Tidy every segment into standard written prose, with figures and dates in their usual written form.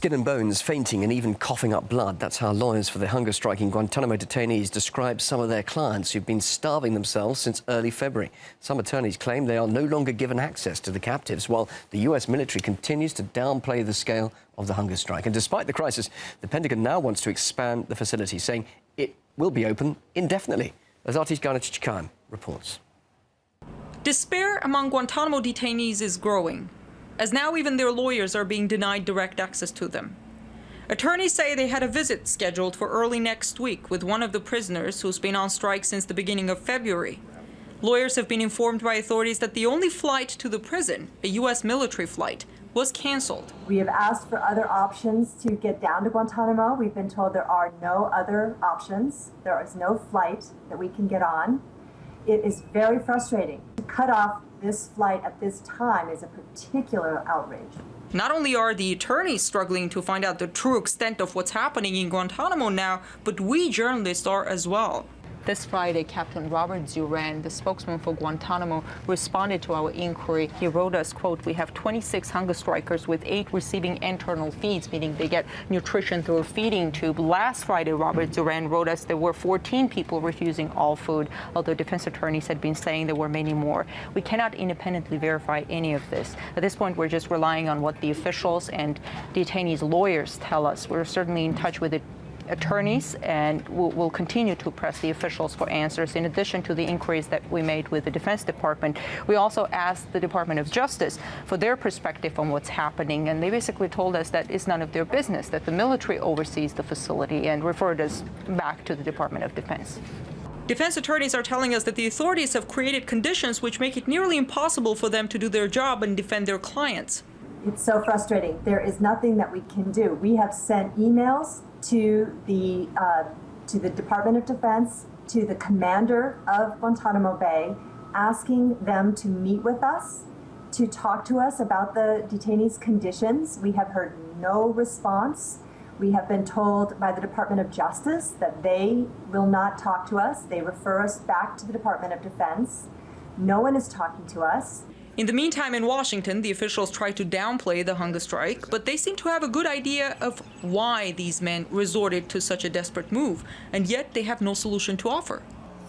Skin and bones, fainting and even coughing up blood. That's how lawyers for the hunger-striking Guantanamo detainees describe some of their clients who've been starving themselves since early February. Some attorneys claim they are no longer given access to the captives, while the US military continues to downplay the scale of the hunger strike. And despite the crisis, the Pentagon now wants to expand the facility, saying it will be open indefinitely. As Chichakyan reports. Despair among Guantanamo detainees is growing, as now even their lawyers are being denied direct access to them. Attorneys say they had a visit scheduled for early next week with one of the prisoners who's been on strike since the beginning of February. Lawyers have been informed by authorities that the only flight to the prison, a U.S. military flight, was canceled. We have asked for other options to get down to Guantanamo. We've been told there are no other options. There is no flight that we can get on. It is very frustrating. To cut off this flight at this time is a particular outrage. Not only are the attorneys struggling to find out the true extent of what's happening in Guantanamo now, but we journalists are as well. This Friday, Captain Robert Duran, the spokesman for Guantanamo, responded to our inquiry. He wrote us, quote, "We have 26 hunger strikers with 8 receiving internal feeds," meaning they get nutrition through a feeding tube. Last Friday, Robert Duran wrote us there were 14 people refusing all food, although defense attorneys had been saying there were many more. We cannot independently verify any of this. At this point, we're just relying on what the officials and detainees' lawyers tell us. We're certainly in touch with the attorneys, and we'll continue to press the officials for answers. In addition to the inquiries that we made with the Defense Department, we also asked the Department of Justice for their perspective on what's happening, and they basically told us that it's none of their business, that the military oversees the facility, and referred us back to the Department of Defense. Defense attorneys are telling us that the authorities have created conditions which make it nearly impossible for them to do their job and defend their clients. It's so frustrating. There is nothing that we can do. We have sent emails to the Department of Defense, to the commander of Guantanamo Bay, asking them to meet with us, to talk to us about the detainees' conditions. We have heard no response. We have been told by the Department of Justice that they will not talk to us. They refer us back to the Department of Defense. No one is talking to us. In the meantime, in Washington, the officials try to downplay the hunger strike, but they seem to have a good idea of why these men resorted to such a desperate move, and yet they have no solution to offer.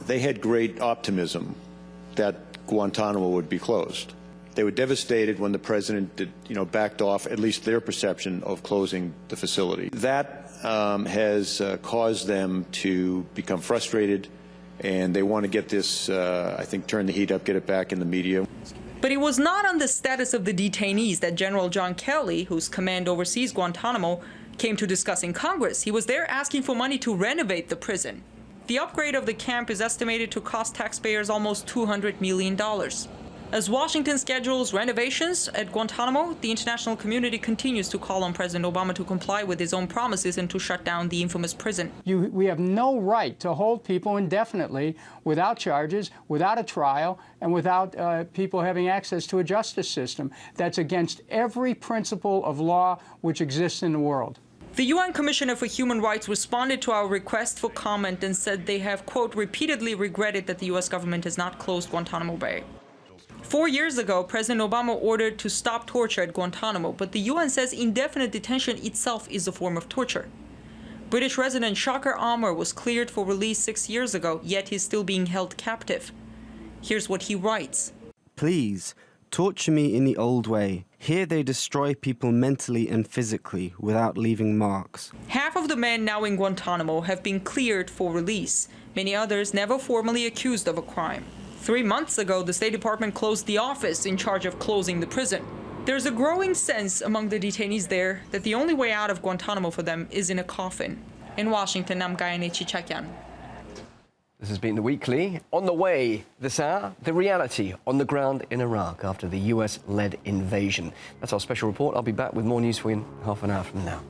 They had great optimism that Guantanamo would be closed. They were devastated when the president backed off at least their perception of closing the facility. That has caused them to become frustrated, and they want to get this, I think, turn the heat up, get it back in the media. But it was not on the status of the detainees that General John Kelly, whose command oversees Guantanamo, came to discuss in Congress. He was there asking for money to renovate the prison. The upgrade of the camp is estimated to cost taxpayers almost $200 million. As Washington schedules renovations at Guantanamo, the international community continues to call on President Obama to comply with his own promises and to shut down the infamous prison. We have no right to hold people indefinitely without charges, without a trial, and without people having access to a justice system. That's against every principle of law which exists in the world. The UN Commissioner for Human Rights responded to our request for comment and said they have, quote, repeatedly regretted that the U.S. government has not closed Guantanamo Bay. 4 years ago, President Obama ordered to stop torture at Guantanamo, but the UN says indefinite detention itself is a form of torture. British resident Shakar Amar was cleared for release 6 years ago, yet he's still being held captive. Here's what he writes. "Please, torture me in the old way. Here they destroy people mentally and physically without leaving marks." Half of the men now in Guantanamo have been cleared for release. Many others never formally accused of a crime. 3 months ago, the State Department closed the office in charge of closing the prison. There's a growing sense among the detainees there that the only way out of Guantanamo for them is in a coffin. In Washington, I'm Chichakyan. This has been The Weekly. On the way this hour, the reality on the ground in Iraq after the US-led invasion. That's our special report. I'll be back with more news for you in half an hour from now.